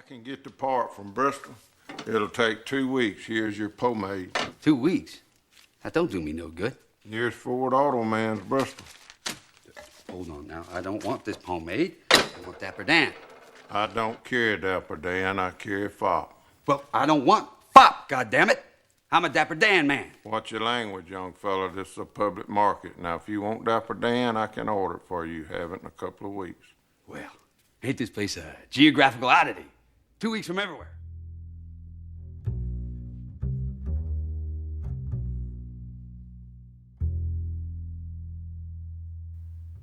can get the part from Bristol. It'll take 2 weeks. Here's your pomade. 2 weeks? That don't do me no good. Here's Ford Auto Man's Bristol. Hold on now. I don't want this pomade. I want Dapper Dan. I don't carry Dapper Dan. I carry Fop. Well, I don't want Fop, goddammit. I'm a Dapper Dan man. Watch your language, young fella. This is a public market. Now, if you want Dapper Dan, I can order it for you. Have it in a couple of weeks. Well, ain't this place a geographical oddity? 2 weeks from everywhere.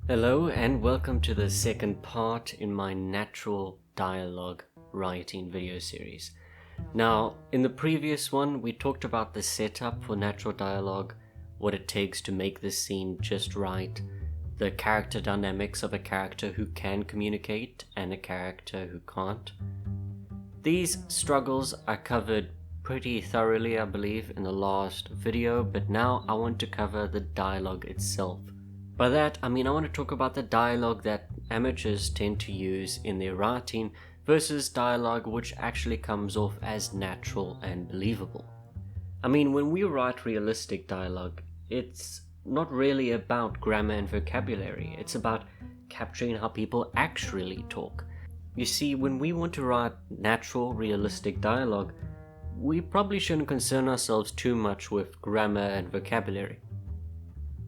Hello and welcome to the second part in my natural dialogue writing video series. Now, in the previous one, we talked about the setup for natural dialogue, what it takes to make this scene just right, the character dynamics of a character who can communicate and a character who can't. These struggles are covered pretty thoroughly, I believe, in the last video, but now I want to cover the dialogue itself. By that, I mean I want to talk about the dialogue that amateurs tend to use in their writing versus dialogue which actually comes off as natural and believable. I mean, when we write realistic dialogue, it's not really about grammar and vocabulary, it's about capturing how people actually talk. You see, when we want to write natural, realistic dialogue, we probably shouldn't concern ourselves too much with grammar and vocabulary.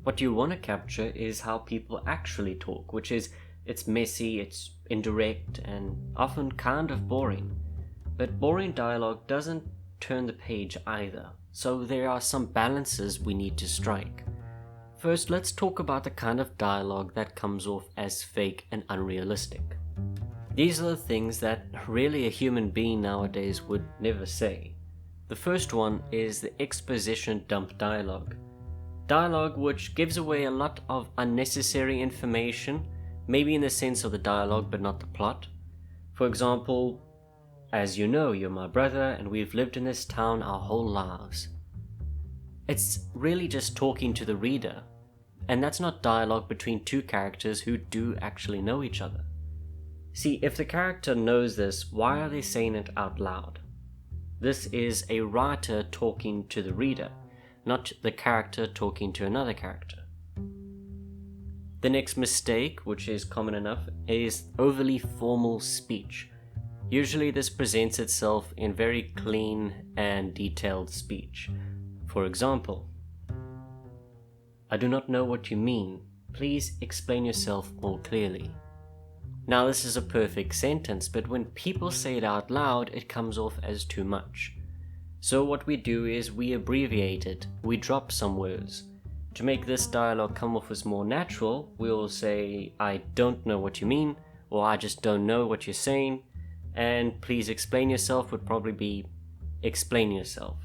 What you want to capture is how people actually talk, which is, it's messy, it's indirect, and often kind of boring. But boring dialogue doesn't turn the page either, so there are some balances we need to strike. First, let's talk about the kind of dialogue that comes off as fake and unrealistic. These are the things that really a human being nowadays would never say. The first one is the exposition dump dialogue. Dialogue which gives away a lot of unnecessary information, maybe in the sense of the dialogue but not the plot. For example, as you know, you're my brother and we've lived in this town our whole lives. It's really just talking to the reader, and that's not dialogue between two characters who do actually know each other. See, if the character knows this, why are they saying it out loud? This is a writer talking to the reader, not the character talking to another character. The next mistake, which is common enough, is overly formal speech. Usually this presents itself in very clean and detailed speech. For example, I do not know what you mean. Please explain yourself more clearly. Now this is a perfect sentence, but when people say it out loud, it comes off as too much. So what we do is we abbreviate it, we drop some words. To make this dialogue come off as more natural, we'll say, I don't know what you mean, or I just don't know what you're saying, and please explain yourself would probably be, explain yourself.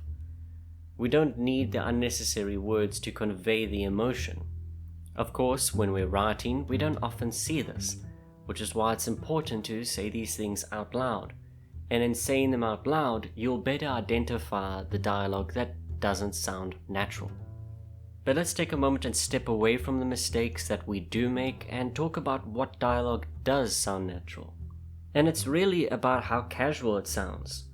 We don't need the unnecessary words to convey the emotion. Of course, when we're writing, we don't often see this, which is why it's important to say these things out loud. And in saying them out loud, you'll better identify the dialogue that doesn't sound natural. But let's take a moment and step away from the mistakes that we do make and talk about what dialogue does sound natural. And it's really about how casual it sounds.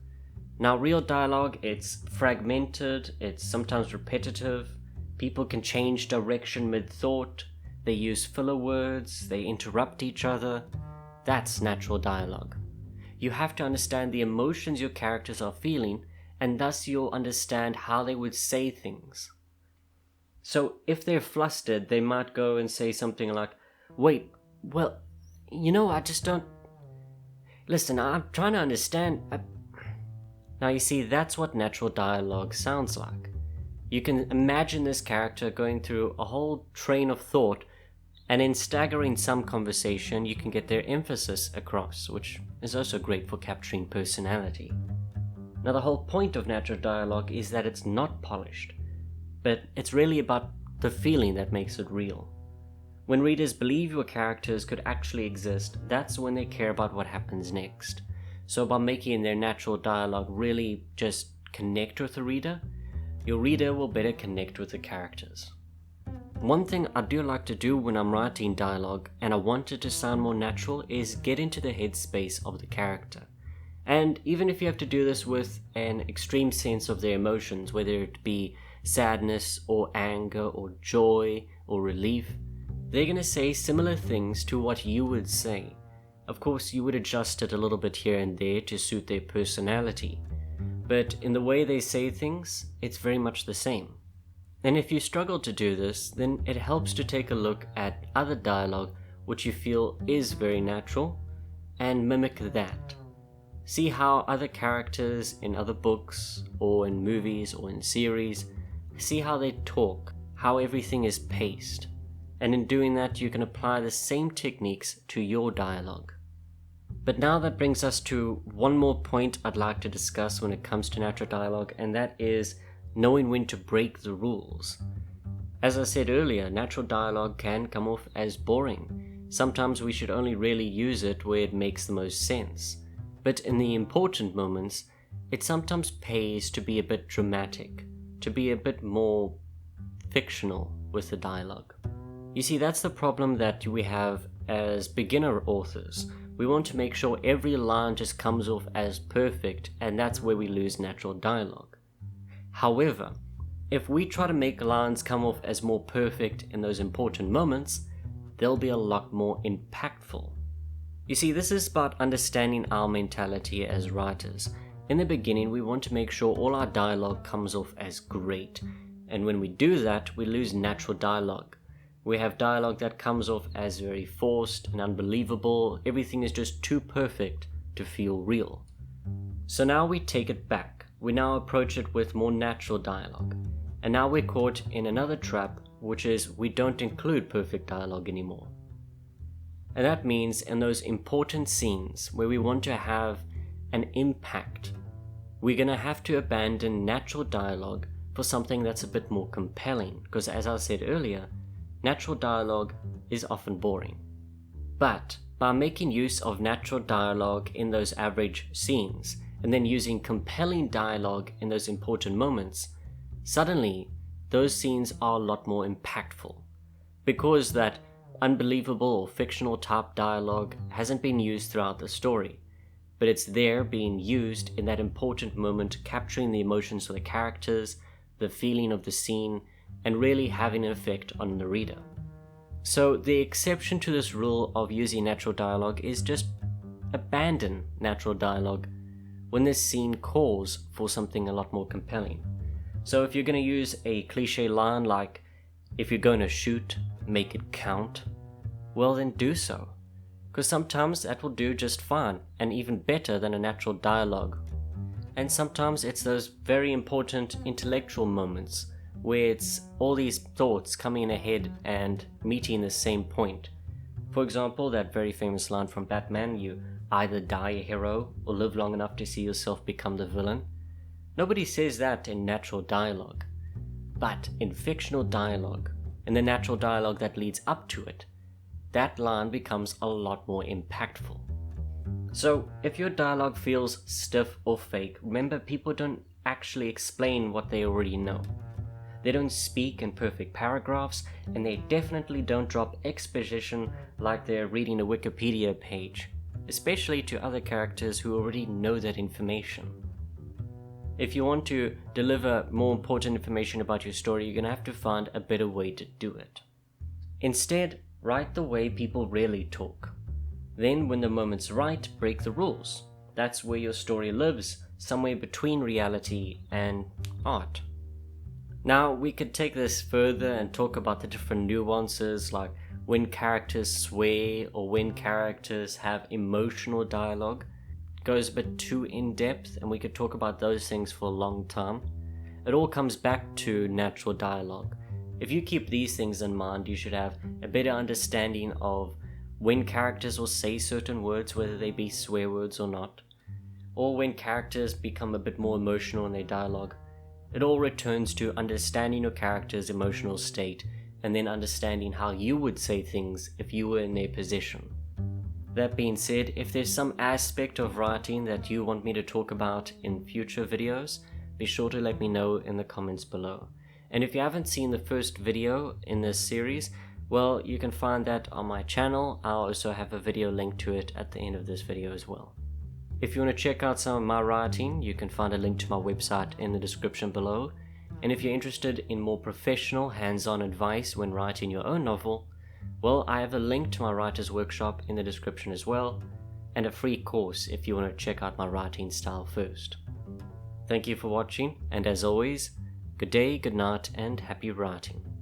Now, real dialogue, it's fragmented, it's sometimes repetitive, people can change direction mid-thought, they use filler words, they interrupt each other. That's natural dialogue. You have to understand the emotions your characters are feeling, and thus you'll understand how they would say things. So if they're flustered, they might go and say something like, wait, well, I just don't... Listen, I'm trying to understand... Now you see, that's what natural dialogue sounds like. You can imagine this character going through a whole train of thought, and in staggering some conversation, you can get their emphasis across, which is also great for capturing personality. Now, the whole point of natural dialogue is that it's not polished, but it's really about the feeling that makes it real. When readers believe your characters could actually exist, that's when they care about what happens next. So by making their natural dialogue really just connect with the reader, your reader will better connect with the characters. One thing I do like to do when I'm writing dialogue, and I want it to sound more natural, is get into the headspace of the character. And even if you have to do this with an extreme sense of their emotions, whether it be sadness or anger or joy or relief, they're going to say similar things to what you would say. Of course, you would adjust it a little bit here and there to suit their personality, but in the way they say things, it's very much the same. And if you struggle to do this, then it helps to take a look at other dialogue which you feel is very natural and mimic that. See how other characters in other books or in movies or in series, see how they talk, how everything is paced. And in doing that, you can apply the same techniques to your dialogue. But now that brings us to one more point I'd like to discuss when it comes to natural dialogue, and that is knowing when to break the rules. As I said earlier, natural dialogue can come off as boring. Sometimes we should only really use it where it makes the most sense. But in the important moments, it sometimes pays to be a bit dramatic, to be a bit more fictional with the dialogue. You see, that's the problem that we have as beginner authors. We want to make sure every line just comes off as perfect, and that's where we lose natural dialogue. However, if we try to make lines come off as more perfect in those important moments, they'll be a lot more impactful. You see, this is about understanding our mentality as writers. In the beginning, we want to make sure all our dialogue comes off as great, and when we do that, we lose natural dialogue. We have dialogue that comes off as very forced and unbelievable. Everything is just too perfect to feel real. So now we take it back. We now approach it with more natural dialogue. And now we're caught in another trap, which is we don't include perfect dialogue anymore. And that means in those important scenes where we want to have an impact, we're going to have to abandon natural dialogue for something that's a bit more compelling. Because as I said earlier, natural dialogue is often boring. But by making use of natural dialogue in those average scenes, and then using compelling dialogue in those important moments, suddenly those scenes are a lot more impactful. Because that unbelievable or fictional type dialogue hasn't been used throughout the story, but it's there being used in that important moment, capturing the emotions of the characters, the feeling of the scene, and really having an effect on the reader. So the exception to this rule of using natural dialogue is just abandon natural dialogue when this scene calls for something a lot more compelling. So if you're going to use a cliche line like, if you're going to shoot, make it count, well then do so. Because sometimes that will do just fine, and even better than a natural dialogue. And sometimes it's those very important intellectual moments where it's all these thoughts coming in ahead and meeting the same point. For example, that very famous line from Batman, you either die a hero or live long enough to see yourself become the villain. Nobody says that in natural dialogue. But in fictional dialogue, in the natural dialogue that leads up to it, that line becomes a lot more impactful. So if your dialogue feels stiff or fake, remember people don't actually explain what they already know. They don't speak in perfect paragraphs, and they definitely don't drop exposition like they're reading a Wikipedia page, especially to other characters who already know that information. If you want to deliver more important information about your story, you're going to have to find a better way to do it. Instead, write the way people really talk. Then, when the moment's right, break the rules. That's where your story lives, somewhere between reality and art. Now, we could take this further and talk about the different nuances, like when characters swear or when characters have emotional dialogue. It goes a bit too in-depth, and we could talk about those things for a long time. It all comes back to natural dialogue. If you keep these things in mind, you should have a better understanding of when characters will say certain words, whether they be swear words or not, or when characters become a bit more emotional in their dialogue. It all returns to understanding your character's emotional state and then understanding how you would say things if you were in their position. That being said, if there's some aspect of writing that you want me to talk about in future videos, be sure to let me know in the comments below. And if you haven't seen the first video in this series, well, you can find that on my channel. I'll also have a video link to it at the end of this video as well. If you want to check out some of my writing, you can find a link to my website in the description below. And if you're interested in more professional, hands-on advice when writing your own novel, well, I have a link to my writer's workshop in the description as well, and a free course if you want to check out my writing style first. Thank you for watching, and as always, good day, good night, and happy writing.